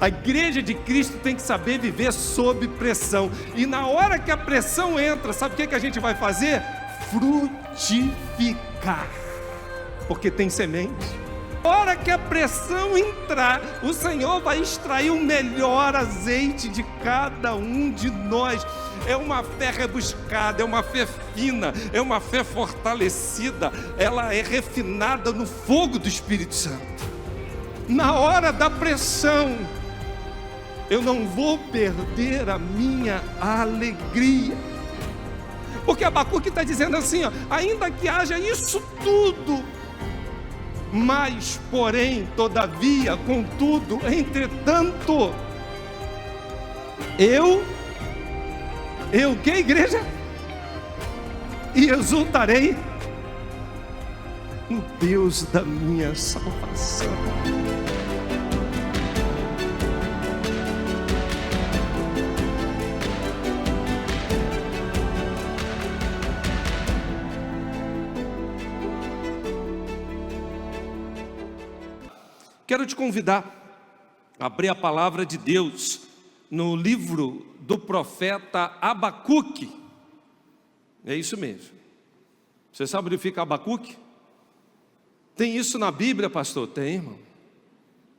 A igreja de Cristo tem que saber viver sob pressão. E na hora que a pressão entra, sabe o que a gente vai fazer? Frutificar. Porque tem semente. Na hora que a pressão entrar, o Senhor vai extrair o melhor azeite de cada um de nós. É uma fé rebuscada, é uma fé fina, é uma fé fortalecida. Ela é refinada no fogo do Espírito Santo. Na hora da pressão, eu não vou perder a minha alegria. Porque Abacuque está dizendo assim, ó, ainda que haja isso tudo, mas, porém, todavia, contudo, entretanto, eu que igreja? E exultarei no Deus da minha salvação. Quero te convidar a abrir a palavra de Deus no livro do profeta Abacuque. É isso mesmo. Você sabe onde fica Abacuque? Tem isso na Bíblia, pastor? Tem, irmão.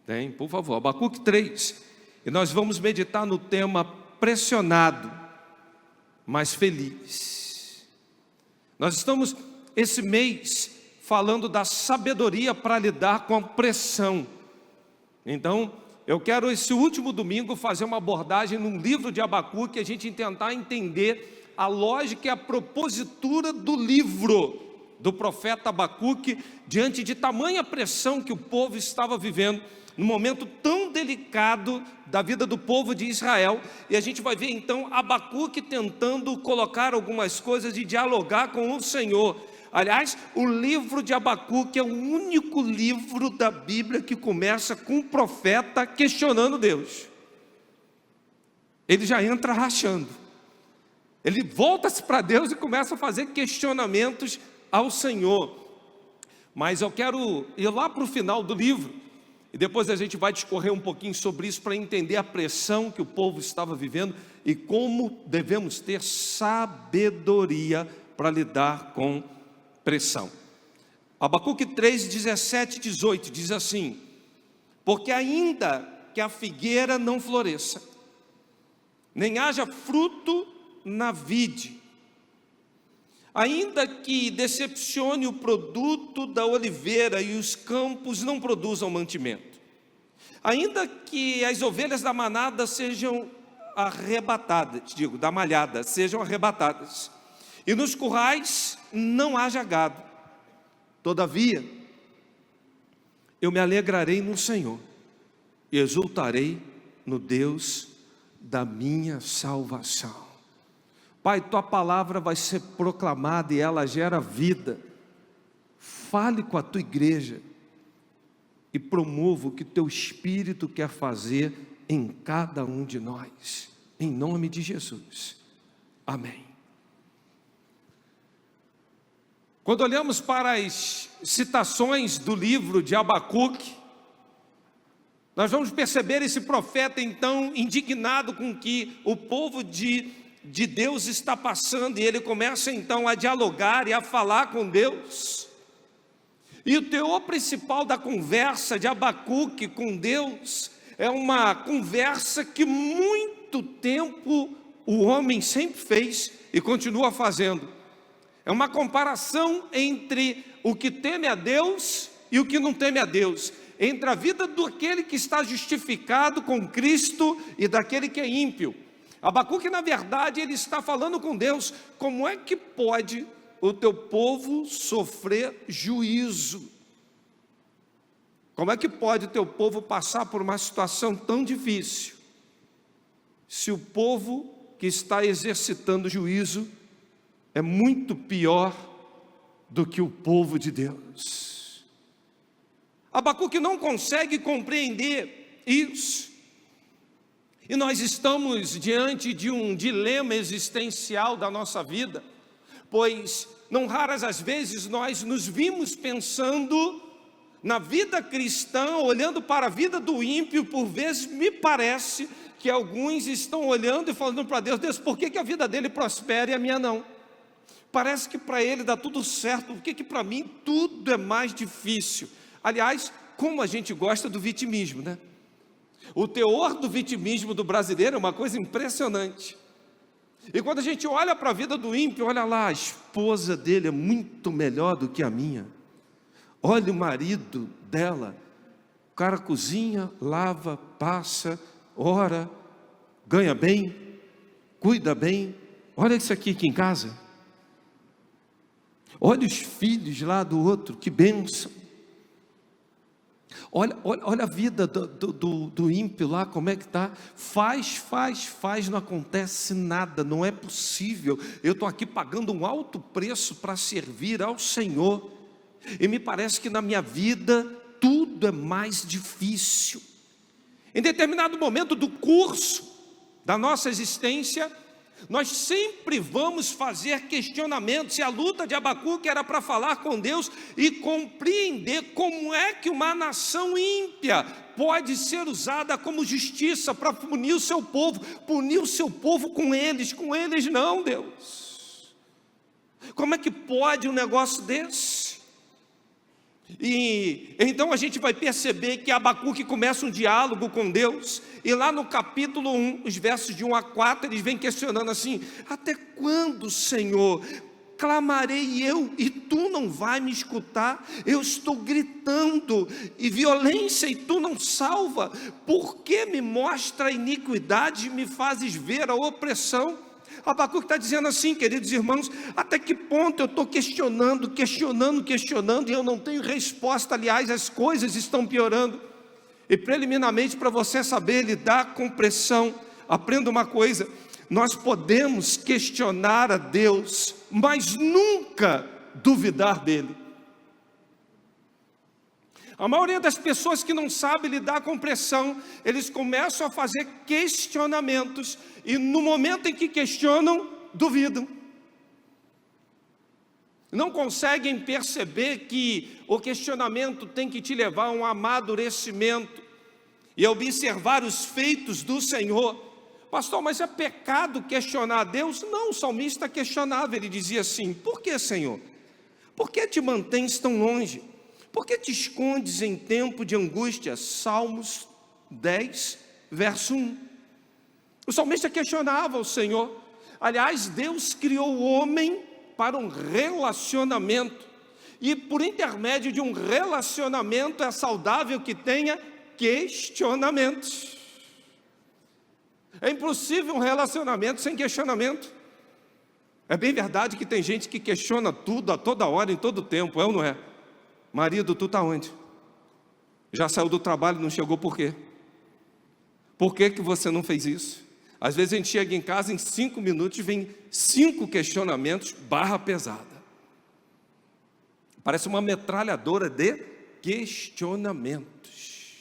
Tem, por favor. Abacuque 3. E nós vamos meditar no tema pressionado, mas feliz. Nós estamos esse mês falando da sabedoria para lidar com a pressão. Então, eu quero esse último domingo fazer uma abordagem num livro de Abacuque, a gente tentar entender a lógica e a propositura do livro do profeta Abacuque, diante de tamanha pressão que o povo estava vivendo, num momento tão delicado da vida do povo de Israel. E a gente vai ver então Abacuque tentando colocar algumas coisas e dialogar com o Senhor. Aliás, o livro de Abacuque é o único livro da Bíblia que começa com o profeta questionando Deus. Ele já entra rachando. Ele volta-se para Deus e começa a fazer questionamentos ao Senhor. Mas eu quero ir lá para o final do livro, e depois a gente vai discorrer um pouquinho sobre isso para entender a pressão que o povo estava vivendo e como devemos ter sabedoria para lidar com pressão. Abacuque 3, 17 e 18 diz assim: porque ainda que a figueira não floresça, nem haja fruto na vide, ainda que decepcione o produto da oliveira e os campos não produzam mantimento, ainda que as ovelhas da manada sejam arrebatadas, da malhada, sejam arrebatadas, e nos currais não haja gado, todavia eu me alegrarei no Senhor e exultarei no Deus da minha salvação. Pai, tua palavra vai ser proclamada e ela gera vida. Fale com a tua igreja e promova o que teu Espírito quer fazer em cada um de nós, em nome de Jesus, amém. Quando olhamos para as citações do livro de Abacuque, nós vamos perceber esse profeta então indignado com o que o povo de Deus está passando, e ele começa então a dialogar e a falar com Deus. E o teor principal da conversa de Abacuque com Deus é uma conversa que muito tempo o homem sempre fez e continua fazendo. É uma comparação entre o que teme a Deus e o que não teme a Deus, entre a vida daquele que está justificado com Cristo e daquele que é ímpio. Abacuque, na verdade, ele está falando com Deus: como é que pode o teu povo sofrer juízo? Como é que pode o teu povo passar por uma situação tão difícil, se o povo que está exercitando juízo é muito pior do que o povo de Deus? Abacuque não consegue compreender isso. E nós estamos diante de um dilema existencial da nossa vida, pois não raras as vezes nós nos vimos pensando na vida cristã, olhando para a vida do ímpio, por vezes me parece que alguns estão olhando e falando para Deus: Deus, por que a vida dele prospera e a minha não? Parece que para ele dá tudo certo, por que para mim tudo é mais difícil? Aliás, como a gente gosta do vitimismo, né? O teor do vitimismo do brasileiro é uma coisa impressionante. E quando a gente olha para a vida do ímpio, olha lá, a esposa dele é muito melhor do que a minha. Olha o marido dela, o cara cozinha, lava, passa, ora, ganha bem, cuida bem. Olha isso aqui em casa. Olha os filhos lá do outro, que bênção. Olha a vida do ímpio lá, como é que está. Faz, não acontece nada, não é possível. Eu estou aqui pagando um alto preço para servir ao Senhor, e me parece que na minha vida tudo é mais difícil. Em determinado momento do curso da nossa existência, nós sempre vamos fazer questionamentos, e a luta de Abacuque era para falar com Deus e compreender como é que uma nação ímpia pode ser usada como justiça para punir o seu povo com eles não, Deus. Como é que pode um negócio desse? E então a gente vai perceber que Abacuque começa um diálogo com Deus, e lá no capítulo 1, os versos de 1 a 4, eles vêm questionando assim: até quando, Senhor, clamarei eu e tu não vai me escutar? Eu estou gritando e violência e tu não salva. Por que me mostra a iniquidade e me fazes ver a opressão? Abacuque está dizendo assim, queridos irmãos: até que ponto eu estou questionando, e eu não tenho resposta. Aliás, as coisas estão piorando. E preliminarmente, para você saber lidar com pressão, aprenda uma coisa: nós podemos questionar a Deus, mas nunca duvidar dele. A maioria das pessoas que não sabe lidar com pressão, eles começam a fazer questionamentos, e no momento em que questionam, duvidam. Não conseguem perceber que o questionamento tem que te levar a um amadurecimento e a observar os feitos do Senhor. Pastor, mas é pecado questionar a Deus? Não, o salmista questionava, ele dizia assim: por que, Senhor? Por que te mantens tão longe? Por que te escondes em tempo de angústia? Salmos 10, verso 1. O salmista questionava o Senhor. Aliás, Deus criou o homem para um relacionamento, e por intermédio de um relacionamento é saudável que tenha questionamentos. É impossível um relacionamento sem questionamento. É bem verdade que tem gente que questiona tudo a toda hora, em todo tempo, é ou não é? Marido, tu está onde? Já saiu do trabalho, não chegou por quê? Por que você não fez isso? Às vezes a gente chega em casa, em 5 minutos vem 5 questionamentos, barra pesada. Parece uma metralhadora de questionamentos.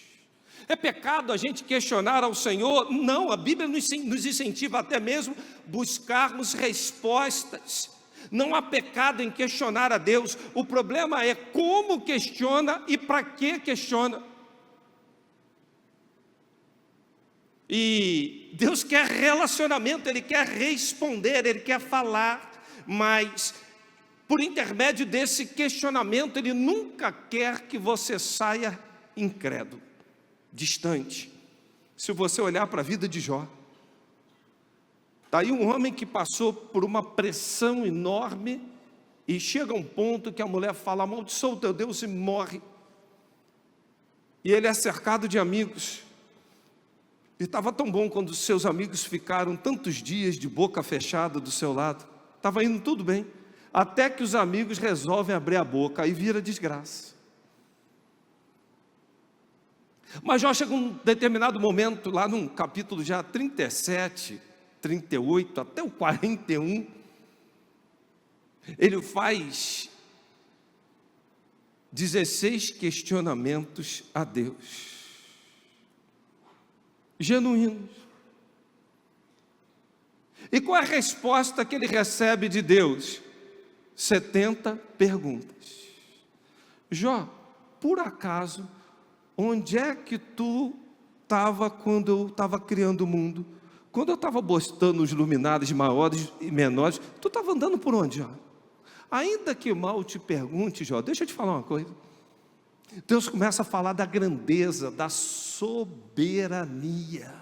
É pecado a gente questionar ao Senhor? Não, a Bíblia nos incentiva até mesmo buscarmos respostas. Não há pecado em questionar a Deus. O problema é como questiona e para que questiona. E Deus quer relacionamento, Ele quer responder, Ele quer falar, mas por intermédio desse questionamento, Ele nunca quer que você saia incrédulo, distante. Se você olhar para a vida de Jó, está aí um homem que passou por uma pressão enorme, e chega um ponto que a mulher fala: amaldiçoa o teu Deus, e morre. E ele é cercado de amigos. E estava tão bom quando os seus amigos ficaram tantos dias de boca fechada do seu lado. Estava indo tudo bem, até que os amigos resolvem abrir a boca, aí vira desgraça. Mas Jó chega um determinado momento, lá no capítulo já 37, 38, até o 41, ele faz 16 questionamentos a Deus, genuínos. E qual é a resposta que ele recebe de Deus? 70 perguntas. Jó, por acaso, onde é que tu estava quando eu estava criando o mundo? Quando eu estava botando os luminares maiores e menores, tu estava andando por onde, Jó? Ainda que mal te pergunte, Jó, deixa eu te falar uma coisa. Deus começa a falar da grandeza, da soberania.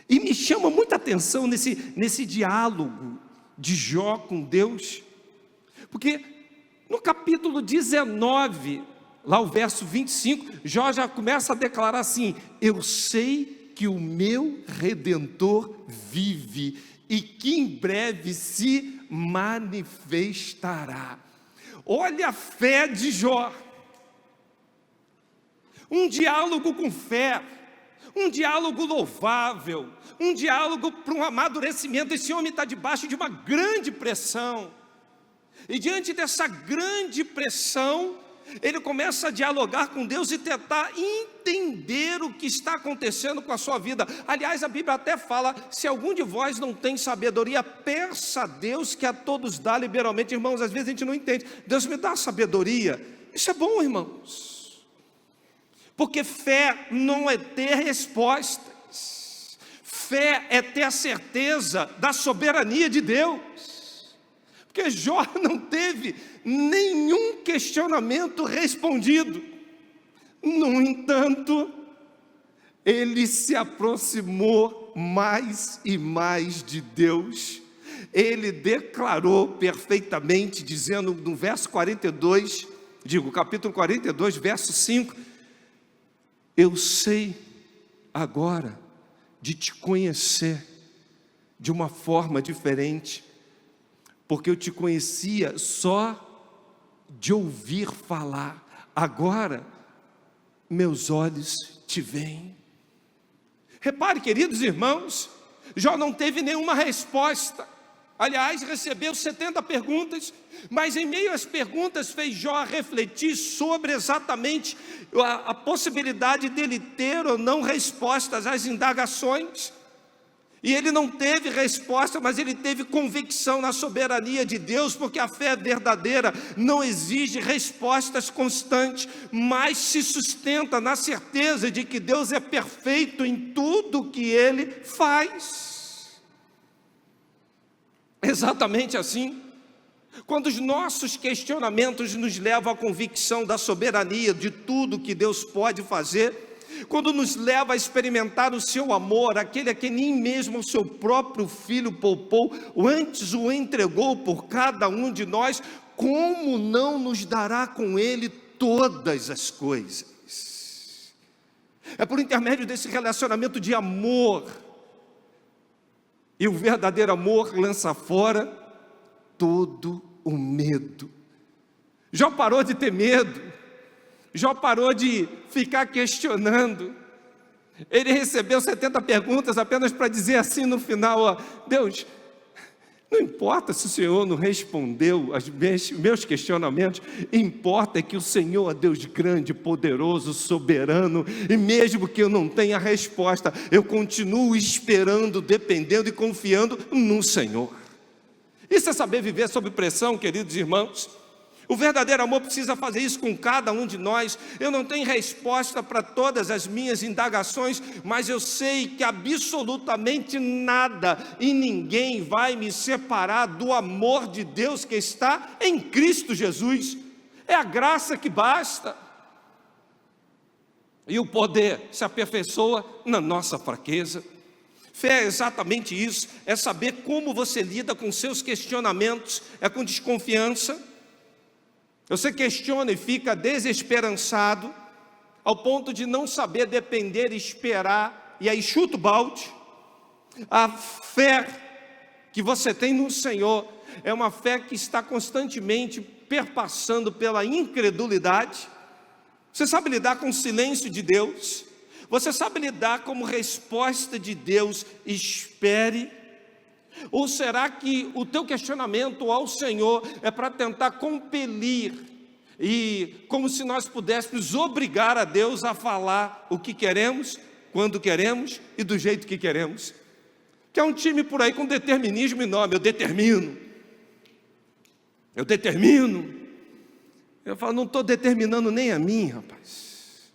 E me chama muita atenção nesse diálogo de Jó com Deus, porque no capítulo 19, lá o verso 25, Jó já começa a declarar assim: eu sei que o meu Redentor vive e que em breve se manifestará. Olha a fé de Jó, um diálogo com fé, um diálogo louvável, um diálogo para um amadurecimento. Esse homem está debaixo de uma grande pressão, e diante dessa grande pressão, ele começa a dialogar com Deus e tentar entender o que está acontecendo com a sua vida. Aliás, a Bíblia até fala: se algum de vós não tem sabedoria, peça a Deus, que a todos dá liberalmente. Irmãos, às vezes a gente não entende. Deus me dá sabedoria. Isso é bom, irmãos, porque fé não é ter respostas, fé é ter a certeza da soberania de Deus. Porque Jó não teve nenhum questionamento respondido. No entanto, ele se aproximou mais e mais de Deus. Ele declarou perfeitamente, dizendo no verso 42, capítulo 42, verso 5: eu sei agora de te conhecer de uma forma diferente, porque eu te conhecia só de ouvir falar, agora meus olhos te veem. Repare, queridos irmãos, Jó não teve nenhuma resposta. Aliás, recebeu 70 perguntas, mas em meio às perguntas fez Jó refletir sobre exatamente a possibilidade dele ter ou não respostas às indagações. E ele não teve resposta, mas ele teve convicção na soberania de Deus, porque a fé verdadeira não exige respostas constantes, mas se sustenta na certeza de que Deus é perfeito em tudo que Ele faz. Exatamente assim. Quando os nossos questionamentos nos levam à convicção da soberania de tudo que Deus pode fazer, quando nos leva a experimentar o seu amor, aquele a quem nem mesmo o seu próprio filho poupou, antes o entregou por cada um de nós, como não nos dará com ele todas as coisas? É por intermédio desse relacionamento de amor, e o verdadeiro amor lança fora todo o medo. Jó parou de ter medo, Jó parou de ficar questionando. Ele recebeu 70 perguntas apenas para dizer assim no final: Deus, não importa se o Senhor não respondeu aos meus questionamentos, importa é que o Senhor é Deus grande, poderoso, soberano, e mesmo que eu não tenha resposta, eu continuo esperando, dependendo e confiando no Senhor. Isso é saber viver sob pressão, queridos irmãos. O verdadeiro amor precisa fazer isso com cada um de nós. Eu não tenho resposta para todas as minhas indagações, mas eu sei que absolutamente nada e ninguém vai me separar do amor de Deus que está em Cristo Jesus. É a graça que basta. E o poder se aperfeiçoa na nossa fraqueza. Fé é exatamente isso, é saber como você lida com seus questionamentos. É com desconfiança. Você questiona e fica desesperançado, ao ponto de não saber depender e esperar, e aí chuta o balde. A fé que você tem no Senhor é uma fé que está constantemente perpassando pela incredulidade. Você sabe lidar com o silêncio de Deus? Você sabe lidar como resposta de Deus: espere? Ou será que o teu questionamento ao Senhor é para tentar compelir, e como se nós pudéssemos obrigar a Deus a falar o que queremos, quando queremos e do jeito que queremos? Que é um time por aí com determinismo enorme: eu determino. Eu falo, não estou determinando nem a mim, rapaz.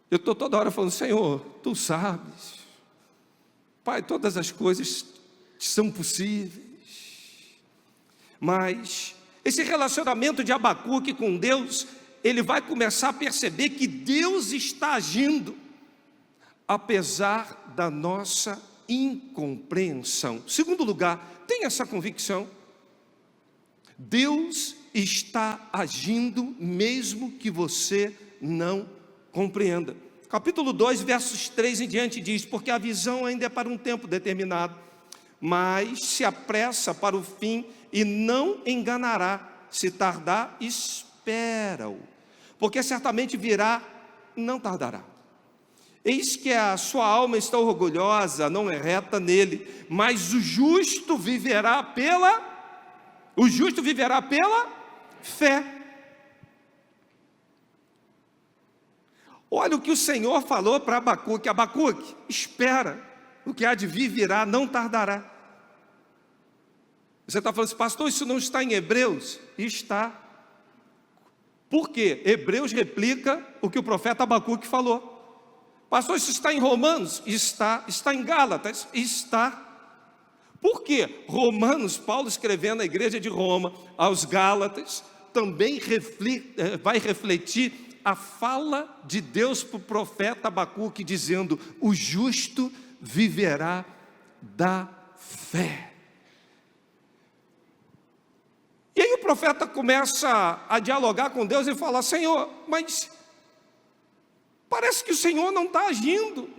Eu estou toda hora falando, Senhor, Tu sabes. Pai, todas as coisas são possíveis. Mas esse relacionamento de Abacuque com Deus, ele vai começar a perceber que Deus está agindo, apesar da nossa incompreensão. Segundo lugar, tem essa convicção. Deus está agindo mesmo que você não compreenda. Capítulo 2, versos 3 em diante diz, porque a visão ainda é para um tempo determinado, mas se apressa para o fim e não enganará. Se tardar, espera-o, porque certamente virá, não tardará. Eis que a sua alma está orgulhosa, não é reta nele, mas o justo viverá pela fé. Olha o que o Senhor falou para Abacuque. Abacuque, espera, o que há de vir virá, não tardará. Você está falando assim, pastor, isso não está em Hebreus? Está. Por quê? Hebreus replica o que o profeta Abacuque falou. Pastor, isso está em Romanos? Está. Está em Gálatas? Está. Por quê? Romanos, Paulo escrevendo à igreja de Roma, aos Gálatas, também vai refletir a fala de Deus para o profeta Abacuque, dizendo, o justo viverá da fé. E aí o profeta começa a dialogar com Deus e fala, Senhor, mas parece que o Senhor não está agindo,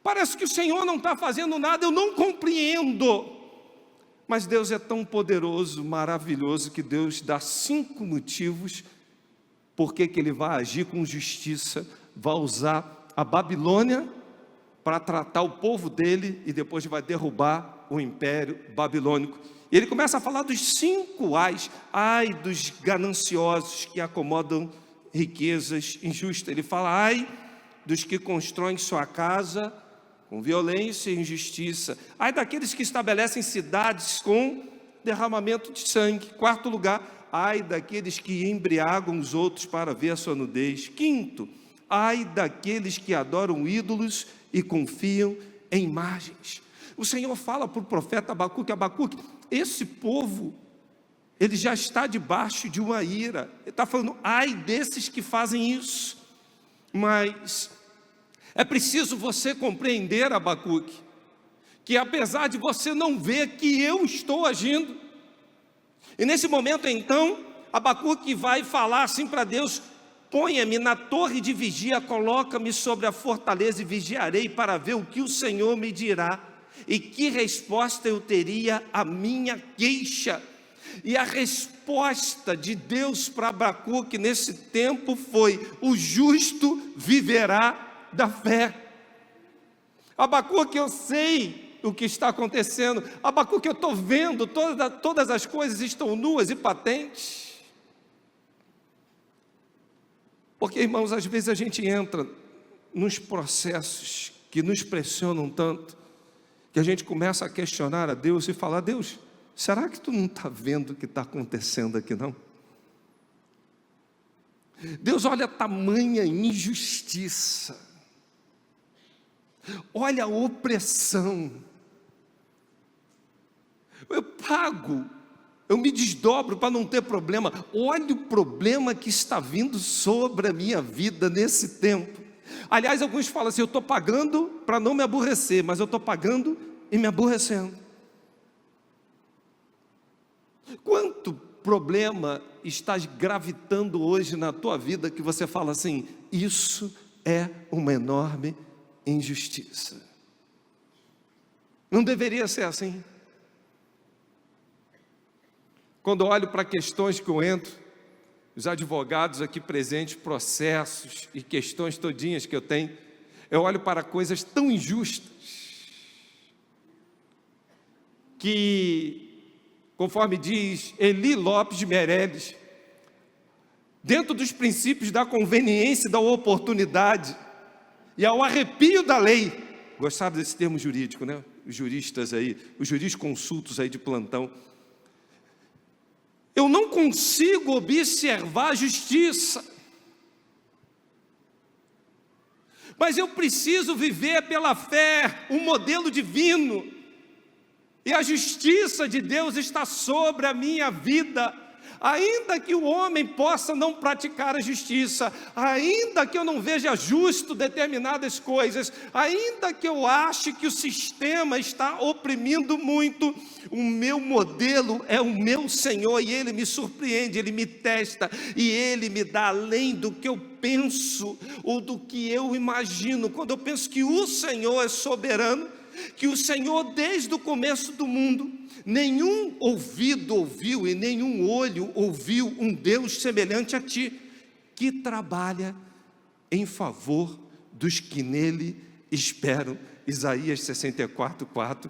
parece que o Senhor não está fazendo nada, eu não compreendo. Mas Deus é tão poderoso, maravilhoso, que Deus dá 5 motivos por que Ele vai agir com justiça, vai usar a Babilônia para tratar o povo dele e depois vai derrubar o império babilônico. E ele começa a falar dos 5 ais. Ai dos gananciosos que acomodam riquezas injustas. Ele fala, ai dos que constroem sua casa com violência e injustiça. Ai daqueles que estabelecem cidades com derramamento de sangue. 4º lugar, ai daqueles que embriagam os outros para ver a sua nudez. 5º, ai daqueles que adoram ídolos e confiam em imagens. O Senhor fala para o profeta Abacuque, Abacuque, esse povo, ele já está debaixo de uma ira. Ele está falando, ai desses que fazem isso. Mas é preciso você compreender, Abacuque, que apesar de você não ver que eu estou agindo, e nesse momento então, Abacuque vai falar assim para Deus, ponha-me na torre de vigia, coloca-me sobre a fortaleza e vigiarei para ver o que o Senhor me dirá. E que resposta eu teria à minha queixa? E a resposta de Deus para Abacuque nesse tempo foi, o justo viverá da fé. Abacuque, eu sei o que está acontecendo. Abacuque, eu estou vendo, todas as coisas estão nuas e patentes. Porque, irmãos, às vezes a gente entra nos processos que nos pressionam tanto, que a gente começa a questionar a Deus e falar, Deus, será que tu não está vendo o que está acontecendo aqui não? Deus, olha a tamanha injustiça, olha a opressão, eu pago, eu me desdobro para não ter problema, olha o problema que está vindo sobre a minha vida nesse tempo. Aliás, alguns falam assim, eu estou pagando para não me aborrecer, mas eu estou pagando e me aborrecendo. Quanto problema está gravitando hoje na tua vida que você fala assim, isso é uma enorme injustiça. Não deveria ser assim. Quando eu olho para questões que eu entro, os advogados aqui presentes, processos e questões todinhas que eu tenho, eu olho para coisas tão injustas, que, conforme diz Eli Lopes de Meireles, dentro dos princípios da conveniência e da oportunidade, e ao arrepio da lei, gostaram desse termo jurídico, né? Os juristas aí, os jurisconsultos aí de plantão, eu não consigo observar a justiça. Mas eu preciso viver pela fé um modelo divino. E a justiça de Deus está sobre a minha vida. Ainda que o homem possa não praticar a justiça, ainda que eu não veja justo determinadas coisas, ainda que eu ache que o sistema está oprimindo muito, o meu modelo é o meu Senhor, e Ele me surpreende, Ele me testa, e Ele me dá além do que eu penso, ou do que eu imagino. Quando eu penso que o Senhor é soberano, que o Senhor desde o começo do mundo, nenhum ouvido ouviu e nenhum olho ouviu um Deus semelhante a ti, que trabalha em favor dos que nele esperam. Isaías 64:4.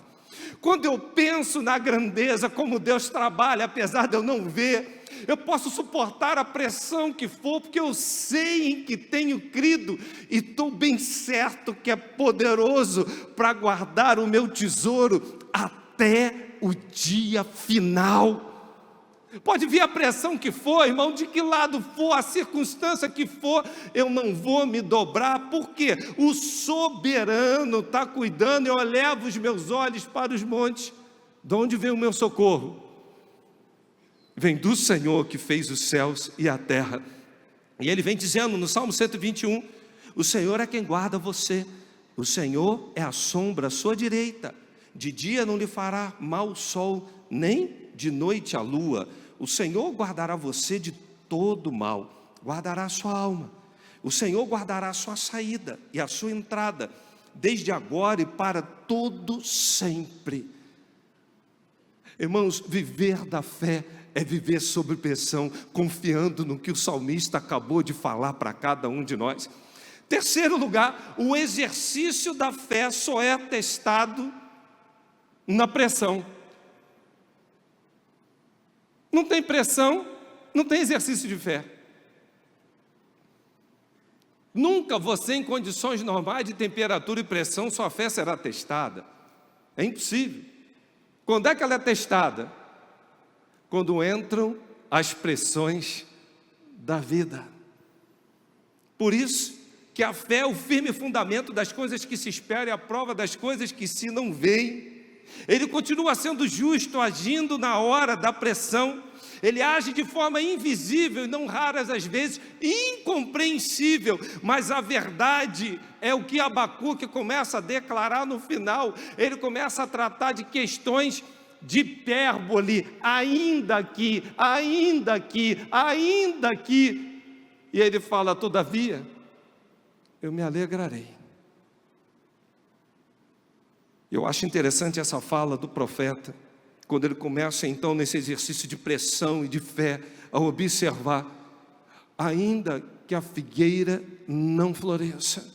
Quando eu penso na grandeza, como Deus trabalha, apesar de eu não ver, eu posso suportar a pressão que for, porque eu sei em que tenho crido, e estou bem certo que é poderoso para guardar o meu tesouro até o dia final. Pode vir a pressão que for, irmão, de que lado for, a circunstância que for, eu não vou me dobrar, porque o soberano está cuidando. Eu elevo os meus olhos para os montes. De onde vem o meu socorro? Vem do Senhor que fez os céus e a terra. E ele vem dizendo no Salmo 121, o Senhor é quem guarda você, o Senhor é a sombra à sua direita, de dia não lhe fará mal o sol, nem de noite a lua. O Senhor guardará você de todo mal, guardará a sua alma. O Senhor guardará a sua saída e a sua entrada, desde agora e para todo sempre. Irmãos, viver da fé é viver sob pressão, confiando no que o salmista acabou de falar para cada um de nós. Terceiro lugar, o exercício da fé só é testado na pressão. Não tem pressão, não tem exercício de fé. Nunca você, em condições normais de temperatura e pressão, sua fé será testada. É impossível. Quando é que ela é testada? Quando entram as pressões da vida. Por isso que a fé é o firme fundamento das coisas que se esperam e a prova das coisas que se não veem. Ele continua sendo justo, agindo na hora da pressão. Ele age de forma invisível e não raras às vezes incompreensível, mas a verdade é o que Abacuque começa a declarar no final. Ele começa a tratar de questões de hipérbole, ainda que, e ele fala, todavia, eu me alegrarei. Eu acho interessante essa fala do profeta, quando ele começa então nesse exercício de pressão e de fé, a observar, ainda que a figueira não floresça,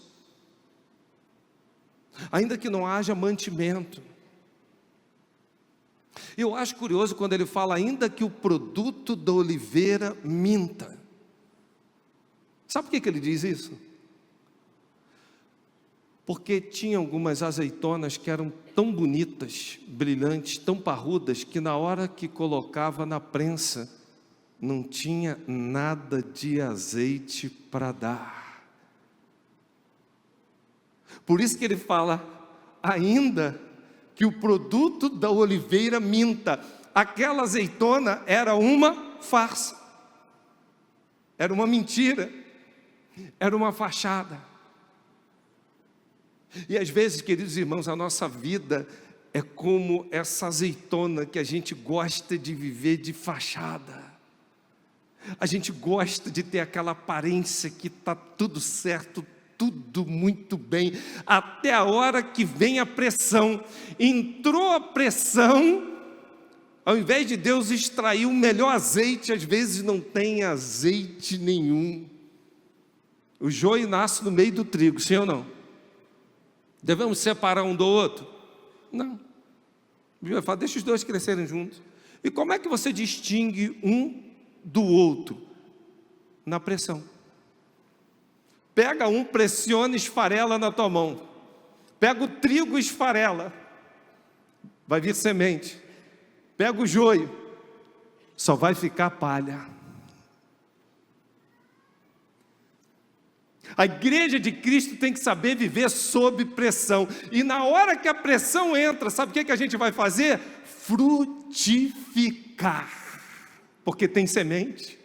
ainda que não haja mantimento. Eu acho curioso quando ele fala, ainda que o produto da oliveira minta. Sabe por que ele diz isso? Porque tinha algumas azeitonas que eram tão bonitas, brilhantes, tão parrudas, que na hora que colocava na prensa, não tinha nada de azeite para dar. Por isso que ele fala, ainda que o produto da oliveira minta. Aquela azeitona era uma farsa, era uma mentira, era uma fachada. E às vezes, queridos irmãos, a nossa vida é como essa azeitona que a gente gosta de viver de fachada. A gente gosta de ter aquela aparência que está tudo certo, tudo muito bem, até a hora que vem a pressão. Entrou a pressão, ao invés de Deus extrair o melhor azeite, às vezes não tem azeite nenhum. O joio nasce no meio do trigo, sim ou não? Devemos separar um do outro? Não. A Bíblia fala, deixa os dois crescerem juntos. E como é que você distingue um do outro? Na pressão. Pega um, pressiona, esfarela na tua mão. Pega o trigo e esfarela. Vai vir semente. Pega o joio. só vai ficar palha. A igreja de Cristo tem que saber viver sob pressão. E na hora que a pressão entra, sabe o que a gente vai fazer? Frutificar. Porque tem semente.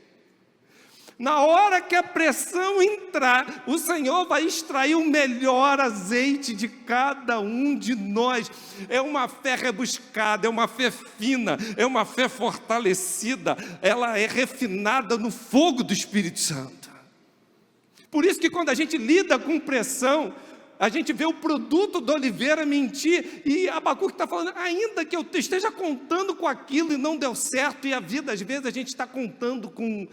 Na hora que a pressão entrar, o Senhor vai extrair o melhor azeite de cada um de nós. É uma fé rebuscada, é uma fé fina, é uma fé fortalecida. Ela é refinada no fogo do Espírito Santo. Por isso que quando a gente lida com pressão, a gente vê o produto da oliveira mentir, e Abacuque está falando, ainda que eu esteja contando com aquilo e não deu certo, e a vida, às vezes, a gente está contando com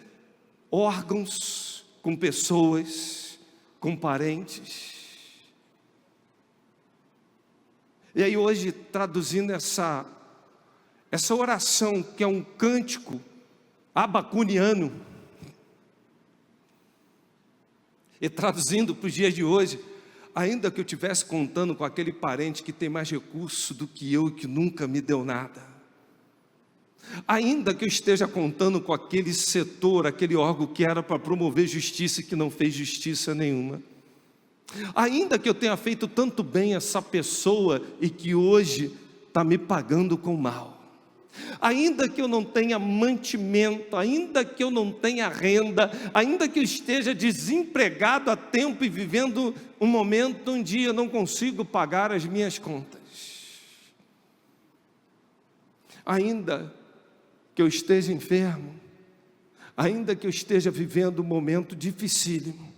órgãos, com pessoas, com parentes. E aí hoje, traduzindo essa oração, que é um cântico abacuniano, e traduzindo para os dias de hoje, ainda que eu estivesse contando com aquele parente que tem mais recurso do que eu e que nunca me deu nada, ainda que eu esteja contando com aquele setor, aquele órgão que era para promover justiça e que não fez justiça nenhuma, ainda que eu tenha feito tanto bem a essa pessoa e que hoje está me pagando com mal, ainda que eu não tenha mantimento, ainda que eu não tenha renda, ainda que eu esteja desempregado há tempo e vivendo um momento onde eu não consigo pagar as minhas contas, ainda que eu esteja enfermo, ainda que eu esteja vivendo um momento dificílimo,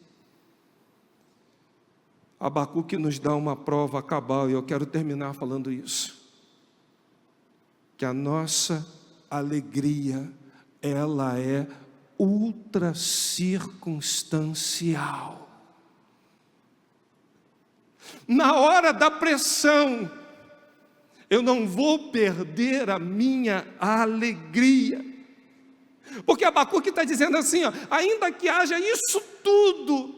Abacuque nos dá uma prova cabal, e eu quero terminar falando isso, que a nossa alegria, ela é ultra circunstancial. Na hora da pressão, eu não vou perder a minha alegria, porque Abacuque está dizendo assim, ó, ainda que haja isso tudo,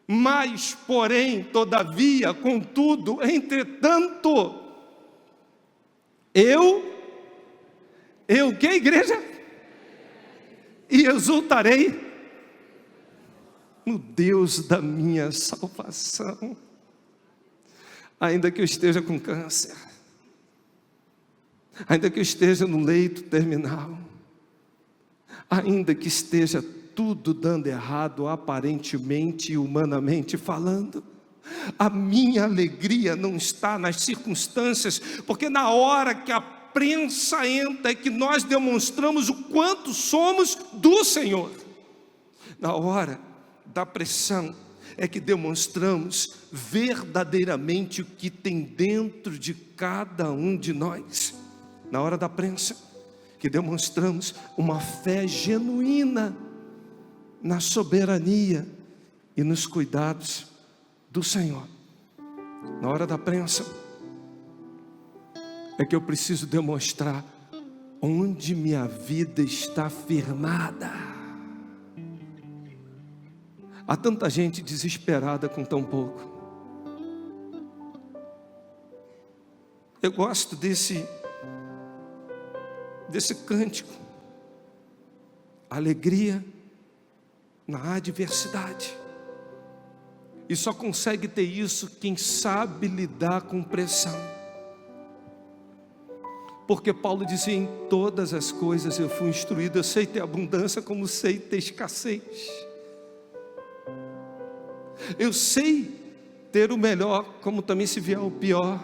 mas, porém, todavia, contudo, entretanto, eu que igreja? E exultarei no Deus da minha salvação. Ainda que eu esteja com câncer, ainda que eu esteja no leito terminal, ainda que esteja tudo dando errado, aparentemente e humanamente falando, a minha alegria não está nas circunstâncias, porque na hora que a prensa entra é que nós demonstramos o quanto somos do Senhor. Na hora da pressão é que demonstramos verdadeiramente o que tem dentro de cada um de nós. Na hora da prensa, que demonstramos uma fé genuína na soberania e nos cuidados do Senhor. Na hora da prensa é que eu preciso demonstrar onde minha vida está firmada. Há tanta gente desesperada com tão pouco. Eu gosto desse cântico. Alegria na adversidade. E só consegue ter isso quem sabe lidar com pressão. Porque Paulo dizia, em todas as coisas eu fui instruído, eu sei ter abundância como sei ter escassez. Eu sei ter o melhor como também se vier o pior.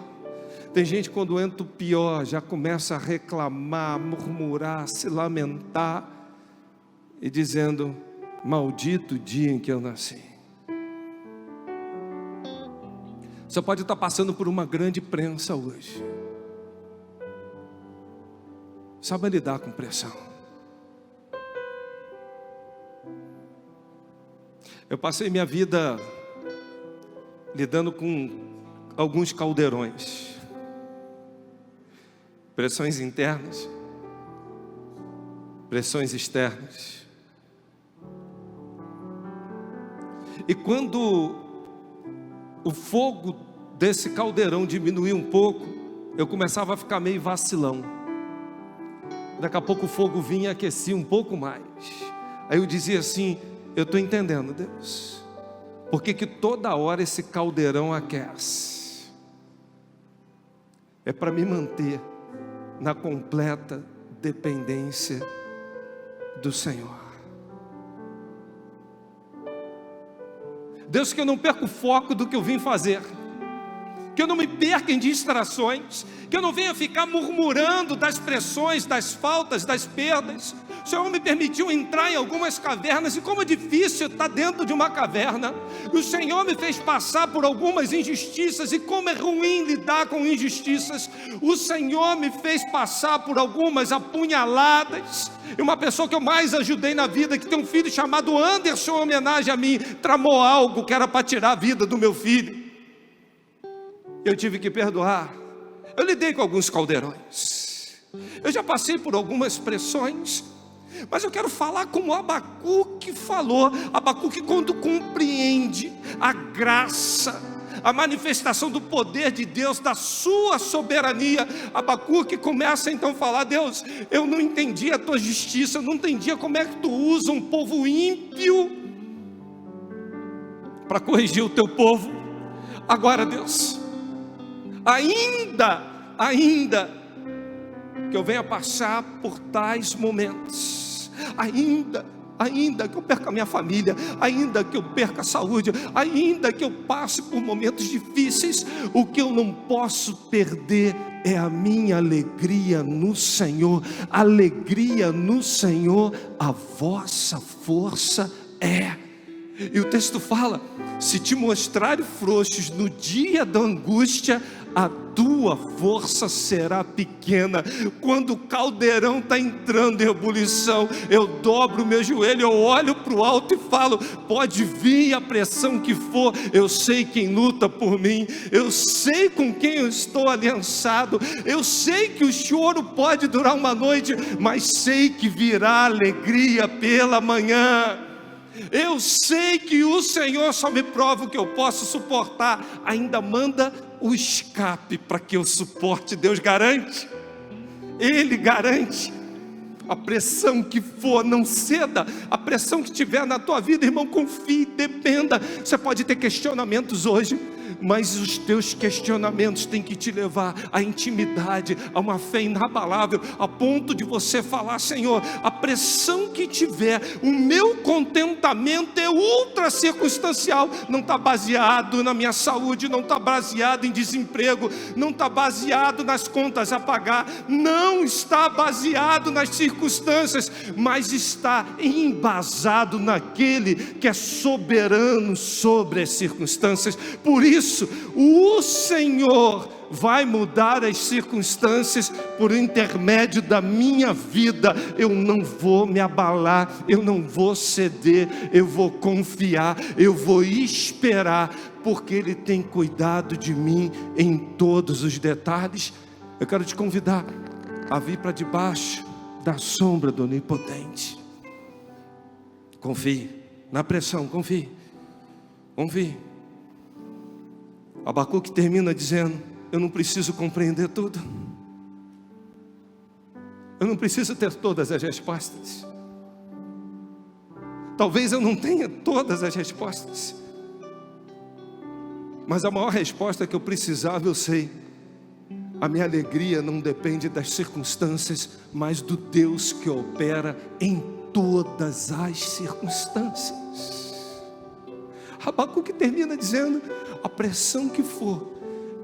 Tem gente quando entra o pior já começa a reclamar, murmurar, se lamentar e dizendo, maldito o dia em que eu nasci. Você pode estar passando por uma grande prensa hoje. Saiba lidar com pressão. Eu passei minha vida lidando com alguns caldeirões. Pressões internas, pressões externas. E quando o fogo desse caldeirão diminuía um pouco, eu começava a ficar meio vacilão. Daqui a pouco o fogo vinha e aquecia um pouco mais. Aí eu dizia assim: eu estou entendendo, Deus, por que toda hora esse caldeirão aquece? É para me manter na completa dependência do Senhor. Deus, que eu não perca o foco do que eu vim fazer, que eu não me perca em distrações, que eu não venha ficar murmurando das pressões, das faltas, das perdas. O Senhor me permitiu entrar em algumas cavernas, e como é difícil estar dentro de uma caverna. O Senhor me fez passar por algumas injustiças, e como é ruim lidar com injustiças. O Senhor me fez passar por algumas apunhaladas. E uma pessoa que eu mais ajudei na vida, que tem um filho chamado Anderson, em homenagem a mim, tramou algo que era para tirar a vida do meu filho. Eu tive que perdoar. Eu lidei com alguns caldeirões, eu já passei por algumas pressões, mas eu quero falar como Abacuque falou. Abacuque, quando compreende a graça, a manifestação do poder de Deus, da sua soberania, Abacuque começa então a falar: Deus, eu não entendi a tua justiça, eu não entendia como é que tu usa um povo ímpio para corrigir o teu povo. Agora, Deus, ainda que eu venha passar por tais momentos, ainda que eu perca a minha família, ainda que eu perca a saúde, ainda que eu passe por momentos difíceis, o que eu não posso perder é a minha alegria no Senhor. Alegria no Senhor, a vossa força é. E o texto fala: se te mostrarem frouxos no dia da angústia, a tua força será pequena. Quando o caldeirão está entrando em ebulição, eu dobro o meu joelho, eu olho para o alto e falo: pode vir a pressão que for, eu sei quem luta por mim, eu sei com quem eu estou aliançado, eu sei que o choro pode durar uma noite, mas sei que virá alegria pela manhã. Eu sei que o Senhor só me prova o que eu posso suportar, ainda manda o escape para que eu suporte. Deus garante, Ele garante. A pressão que for, não ceda. A pressão que tiver na tua vida, irmão, confie, dependa. Você pode ter questionamentos hoje, mas os teus questionamentos têm que te levar à intimidade, a uma fé inabalável, a ponto de você falar: Senhor, a pressão que tiver, o meu contentamento é ultra circunstancial. Não está baseado na minha saúde, não está baseado em desemprego, não está baseado nas contas a pagar, não está baseado nas circunstâncias, mas está embasado naquele que é soberano sobre as circunstâncias. Por isso, o Senhor vai mudar as circunstâncias por intermédio da minha vida. Eu não vou me abalar, eu não vou ceder, eu vou confiar, eu vou esperar, porque Ele tem cuidado de mim em todos os detalhes. Eu quero te convidar a vir para debaixo da sombra do Onipotente. Confie na pressão, confie. Abacuque termina dizendo: eu não preciso compreender tudo, eu não preciso ter todas as respostas. Talvez eu não tenha todas as respostas, mas a maior resposta que eu precisava, eu sei. A minha alegria não depende das circunstâncias, mas do Deus que opera em todas as circunstâncias. Abacuque termina dizendo: a pressão que for,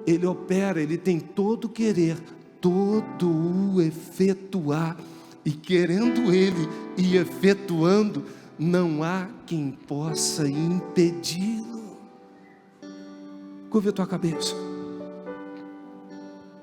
Ele opera, Ele tem todo o querer, todo o efetuar, e querendo Ele e efetuando, não há quem possa impedi-lo. Curva a tua cabeça.